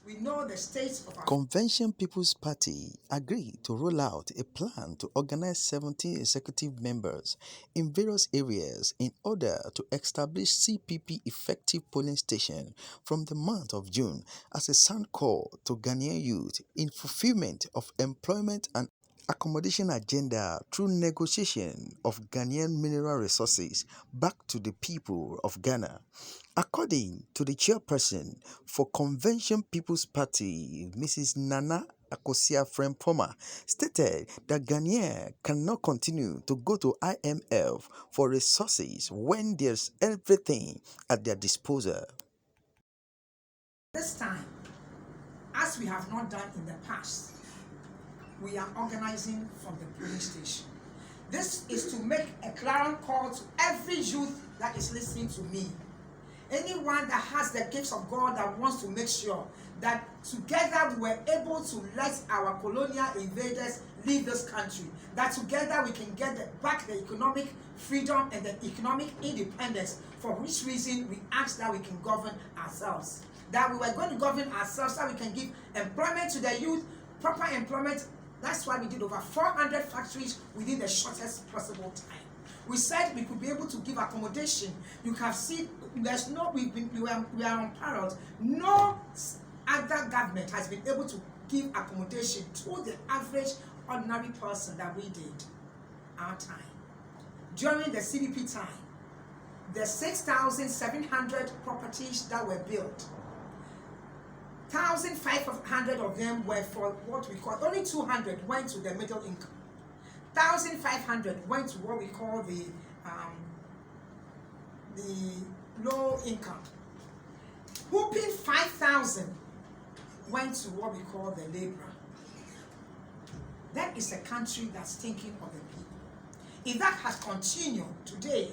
We know the states of our Convention People's Party agreed to roll out a plan to organize 17 executive members in various areas in order to establish CPP effective polling station from the month of June as a sound call to Ghanaian youth in fulfillment of employment and accommodation agenda through negotiation of Ghanaian mineral resources back to the people of Ghana. According to the chairperson for Convention People's Party, Mrs. Nana Akosia Frempoma, stated that Ghanaians cannot continue to go to IMF for resources when there's everything at their disposal. this time, as we have not done in the past, we are organizing from the polling station. This is to make a clarion call to every youth that is listening to me. Anyone that has the gifts of God that wants to make sure that together we were able to let our colonial invaders leave this country, that together we can get back the economic freedom and the economic independence, for which reason we asked that we can govern ourselves. That we were going to govern ourselves so we can give employment to the youth, proper employment. That's why we did over 400 factories within the shortest possible time. We said we could be able to give accommodation. You can see there's no, we are unparalleled. No other government has been able to give accommodation to the average ordinary person that we did our time. During the CDP time, the 6,700 properties that were built, 1,500 of them were for what we call, only 200 went to the middle income. 1,500 went to what we call the low income. Whooping 5,000 went to what we call the laborer. That is a country that's thinking of the people. If that has continued today,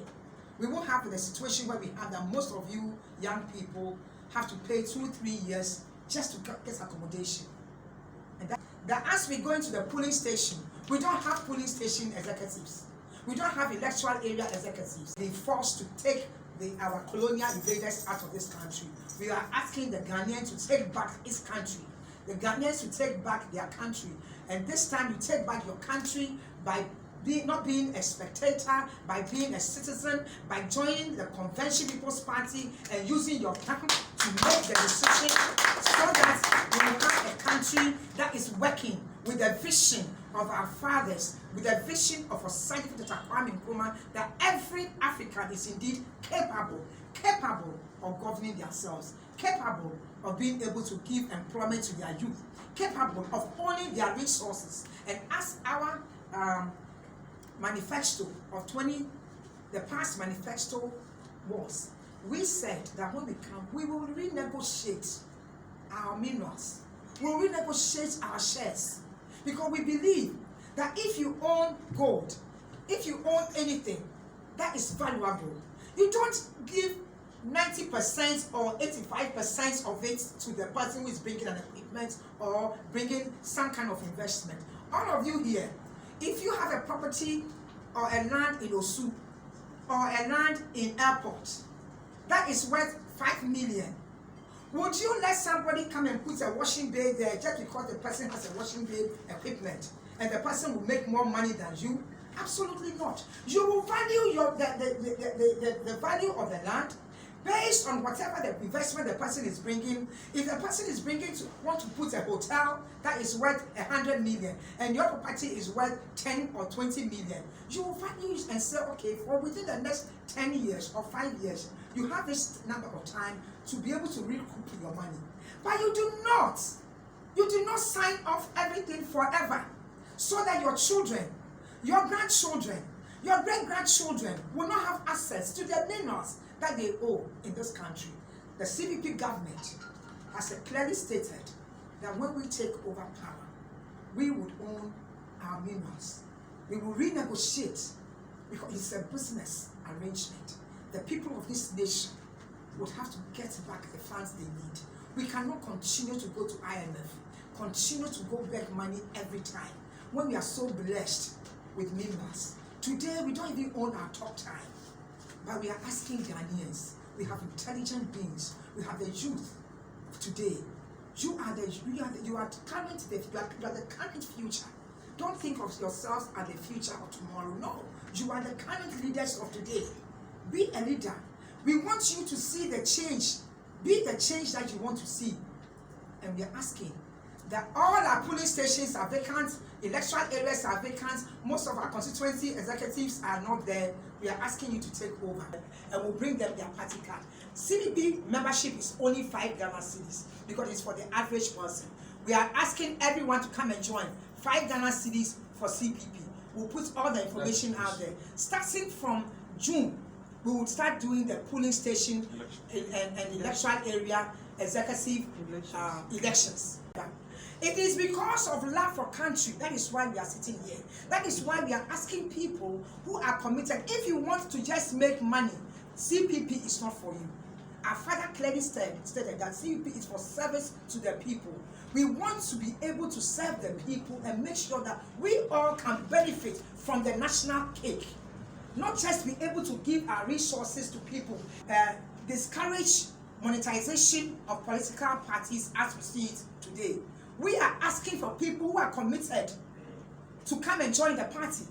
we will have the situation where we have that most of you young people have to pay 2-3 years just to get accommodation. And that as we go into the polling station, we don't have polling station executives. We don't have electoral area executives. They're forced to take our colonial invaders out of this country. We are asking the Ghanaians to take back its country. The Ghanaians to take back their country. And this time you take back your country by not being a spectator, by being a citizen, by joining the Convention People's Party and using your time to make the decision so that we will have a country that is working with the vision of our fathers, with the vision of a scientific Nkrumah, that every African is indeed capable of governing themselves, capable of being able to give employment to their youth, capable of owning their resources. And as our manifesto of the past manifesto was, we said that when we come, we will renegotiate our minerals, we will renegotiate our shares, because we believe that if you own gold, if you own anything that is valuable, you don't give 90% or 85% of it to the person who is bringing an equipment or bringing some kind of investment. All of you here, if you have a property or a land in Osu or a land in airport that is worth 5 million, would you let somebody come and put a washing bay there just because the person has a washing bay equipment and the person will make more money than you? Absolutely not. You will value the value of the land based on whatever the investment the person is bringing. If the person is want to put a hotel that is worth 100 million and your property is worth 10 or 20 million, you will value it and say, okay, for within the next 10 years or 5 years, you have this number of time to be able to recoup your money. But you do not sign off everything forever so that your children, your grandchildren, your great-grandchildren will not have access to the minerals that they owe in this country. The CPP government has clearly stated that when we take over power, we would own our minerals. We will renegotiate because it's a business arrangement. The people of this nation would have to get back the funds they need. We cannot continue to go to IMF, continue to go beg money every time when we are so blessed with minerals. Today, we don't even own our top time. But we are asking Ghanaians. We have intelligent beings. We have the youth today. You are the current future. Don't think of yourselves as the future of tomorrow. No, you are the current leaders of today. Be a leader. We want you to see the change. Be the change that you want to see. And we are asking that all our polling stations are vacant, electoral areas are vacant, most of our constituency executives are not there. We are asking you to take over and we'll bring them their party card. CPP membership is only 5 Ghana cedis because it's for the average person. We are asking everyone to come and join. 5 Ghana cedis for CPP. We'll put all the information out there. Starting from June, we will start doing the polling station and electoral area executive elections. It is because of love for country. That is why we are sitting here. That is why we are asking people who are committed. If you want to just make money, CPP is not for you. Our father clearly stated that CPP is for service to the people. We want to be able to serve the people and make sure that we all can benefit from the national cake. Not just be able to give our resources to people. Discourage monetization of political parties as we see it today. We are asking for people who are committed to come and join the party.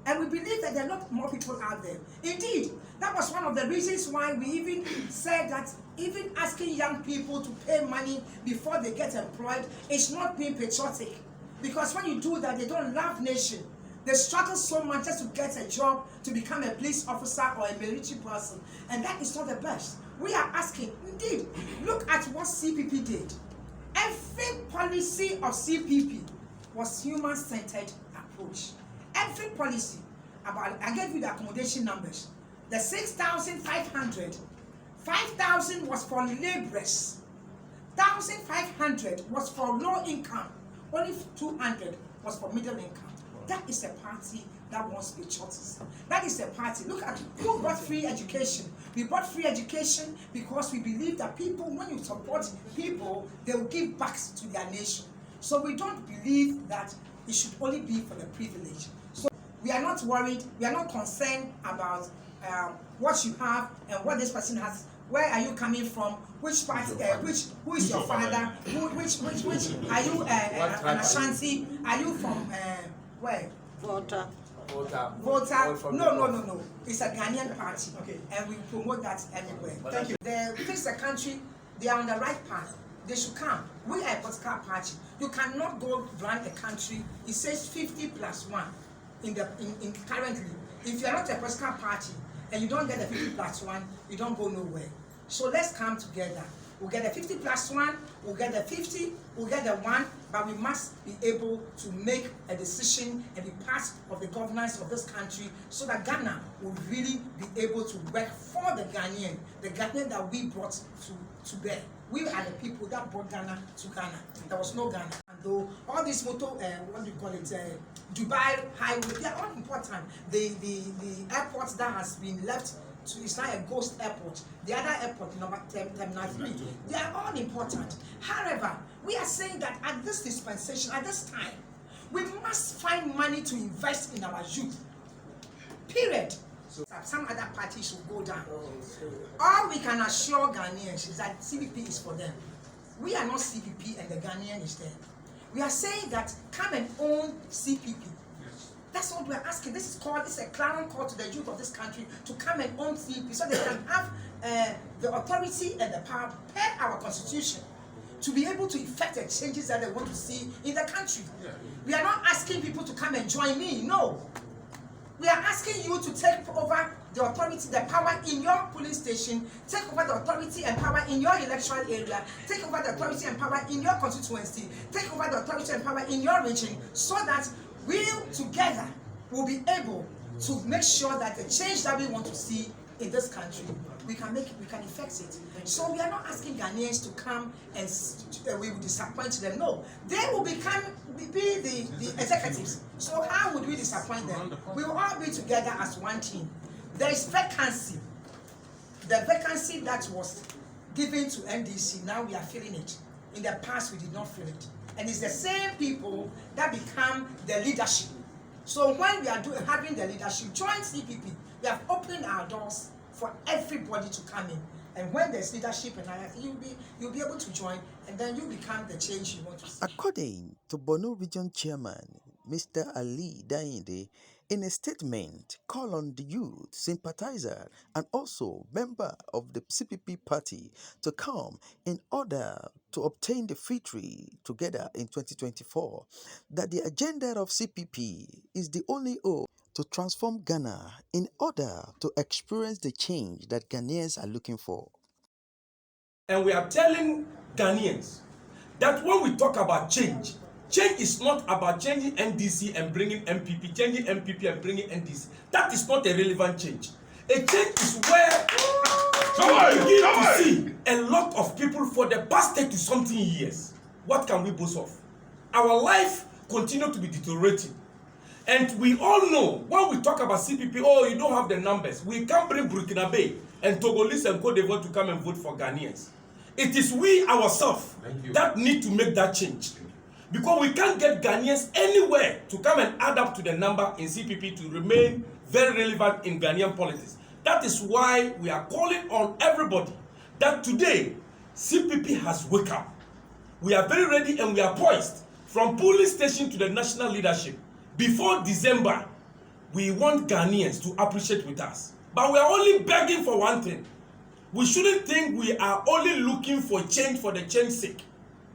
And we believe that there are not more people out there. Indeed, that was one of the reasons why we even said that even asking young people to pay money before they get employed is not being patriotic. Because when you do that, they don't love nation. They struggle so much just to get a job, to become a police officer or a military person. And that is not the best. We are asking, indeed, look at what CPP did. Every policy of CPP was human-centered approach. Every policy about, I gave you the accommodation numbers. The 6,500, 5,000 was for laborers, 1,500 was for low income, only 200 was for middle income. That is a party that wants patriotism. That is a party. Look at who brought free education. We brought free education because we believe that people, when you support people, they will give back to their nation. So we don't believe that it should only be for the privileged. So we are not worried. We are not concerned about what you have and what this person has. Where are you coming from? Which party? Who is your father? Which are you an Ashanti? Are you from where? Volta. No. It's a Ghanaian party, okay, and we promote that everywhere. Thank you. The fix the country. They are on the right path. They should come. We are a political party. You cannot go run a country. It says 50+1 in currently. If you are not a political party and you don't get the 50+1, you don't go nowhere. So let's come together. We'll get the 50+1, we'll get the 50, we'll get the 1, but we must be able to make a decision and be part of the governance of this country so that Ghana will really be able to work for the Ghanaian that we brought to bear. We are the people that brought Ghana to Ghana. There was no Ghana. And though all these what do you call it, Dubai highway, they are all important. The airport that has been left, it's not a ghost airport. The other airport, number terminal 3, they are all important. However, we are saying that at this dispensation, at this time, we must find money to invest in our youth. Period. So some other parties should go down. All we can assure Ghanaians is that CPP is for them. We are not CPP and the Ghanaian is there. We are saying that come and own CPP. That's what we're asking. This is a clarion call to the youth of this country to come and own CPP so they can have the authority and the power per our constitution to be able to effect the changes that they want to see in the country. We are not asking people to come and join me. No. We are asking you to take over the authority, the power in your polling station, take over the authority and power in your electoral area, take over the authority and power in your constituency, take over the authority and power in your region, so that we together will be able to make sure that the change that we want to see in this country, we can effect it. So we are not asking Ghanaians to come and we will disappoint them. No, they will be the executives. So how would we disappoint them? We will all be together as one team. There is vacancy. The vacancy that was given to NDC, now we are filling it. In the past, we did not fill it. And it's the same people that become the leadership. So when we are having the leadership, join CPP. We have opened our doors for everybody to come in. And when there's leadership and you'll be able to join, and then you become the change you want to see. According to Borno Region Chairman Mr. Ali Dainde, in a statement, call on the youth, sympathizer, and also member of the CPP party to come in order to obtain the victory together in 2024, that the agenda of CPP is the only hope to transform Ghana in order to experience the change that Ghanaians are looking for. And we are telling Ghanaians that when we talk about change, change is not about changing NDC and bringing MPP, changing MPP and bringing NDC. That is not a relevant change. A change is where we begin to see a lot of people for the past 30-something years. What can we boast of? Our life continues to be deteriorating. And we all know when we talk about CPP, oh, you don't have the numbers. We can't bring Burkina Faso and Togolese and Cote d'Ivoire to come and vote for Ghanaians. It is we ourselves that need to make that change. Because we can't get Ghanaians anywhere to come and add up to the number in CPP to remain very relevant in Ghanaian politics. That is why we are calling on everybody that today CPP has woke up. We are very ready and we are poised from polling station to the national leadership. Before December, we want Ghanaians to appreciate with us. But we are only begging for one thing. We shouldn't think we are only looking for change for the change's sake.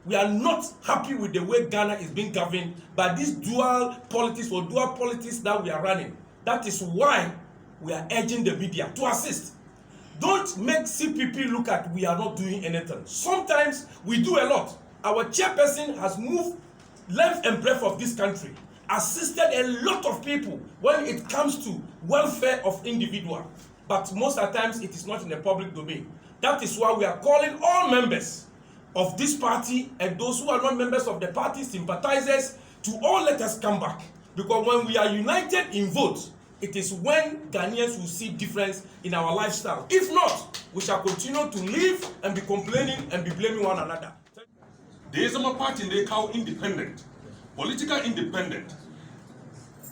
We are not happy with the way Ghana is being governed by this dual politics that we are running. That is why we are urging the media to assist. Don't make CPP look at we are not doing anything. Sometimes we do a lot. Our chairperson has moved length and breadth of this country, assisted a lot of people when it comes to welfare of individuals. But most of the times it is not in the public domain. That is why we are calling all members of this party and those who are not members of the party, sympathizers, to all let us come back. Because when we are united in vote, it is when Ghanaians will see difference in our lifestyle. If not, we shall continue to live and be complaining and be blaming one another. There is a party they call independent, political independent.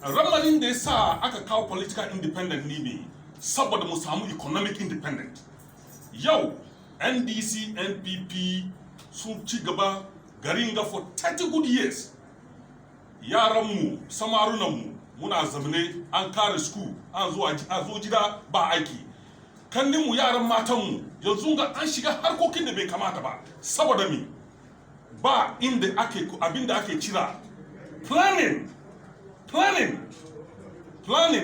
Ramadan they sa aka call political independent nibi, saboda musamu economic independent. Yo, NDC, NPP, sun ci gaba garinga for 30 good years. Yaranmu, samarunanmu, muna zamane an kare school, an zo gida ba aiki. Kanninmu yaran matanmu yanzu ga an shiga harkokin da bai kamata ba. Saboda mi ba inda ake abinda ake kira planning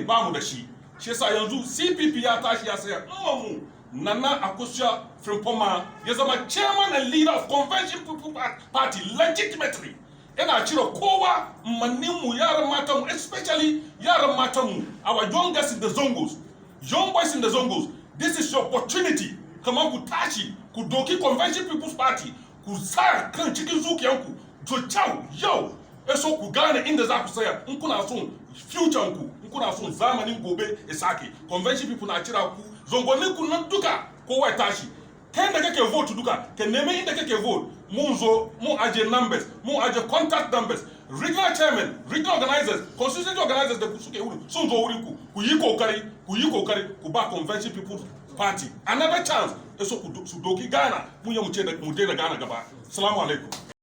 ba mu da shi. Shi yasa yanzu CPP ya tashi ya saya mu Nana Akosua Frimpoma ya zama chairman and leader of Convention People Party legitimately. Yana cire kowa manninmu yaran matanmu, especially yaran matanmu, our young guys in the Zongos, young boys in the Zongos. This is your opportunity. Kama ku tashi, ku doki Convention People's Party, ku sa kan cikin zuciyanku, to chow, yo, eso ku gane inda za ku saya, in kuna son future ku, in kuna son zamanin gobe isake. Convention People na cira ku, zongonin ku nan duka kowa ya tashi. Kai da kake vote duka, ka neme inda kake vote, mun zo, mun aje numbers, mun aje contact numbers, regional chairman, regional organizers, constituency organizers da suke wuri, sun zo wurin ku yi kokari, ku ba Convention People's Party another chance, eso ku su doki Ghana, mun ya mu ce da Ghana gaba. Assalamu alaikum.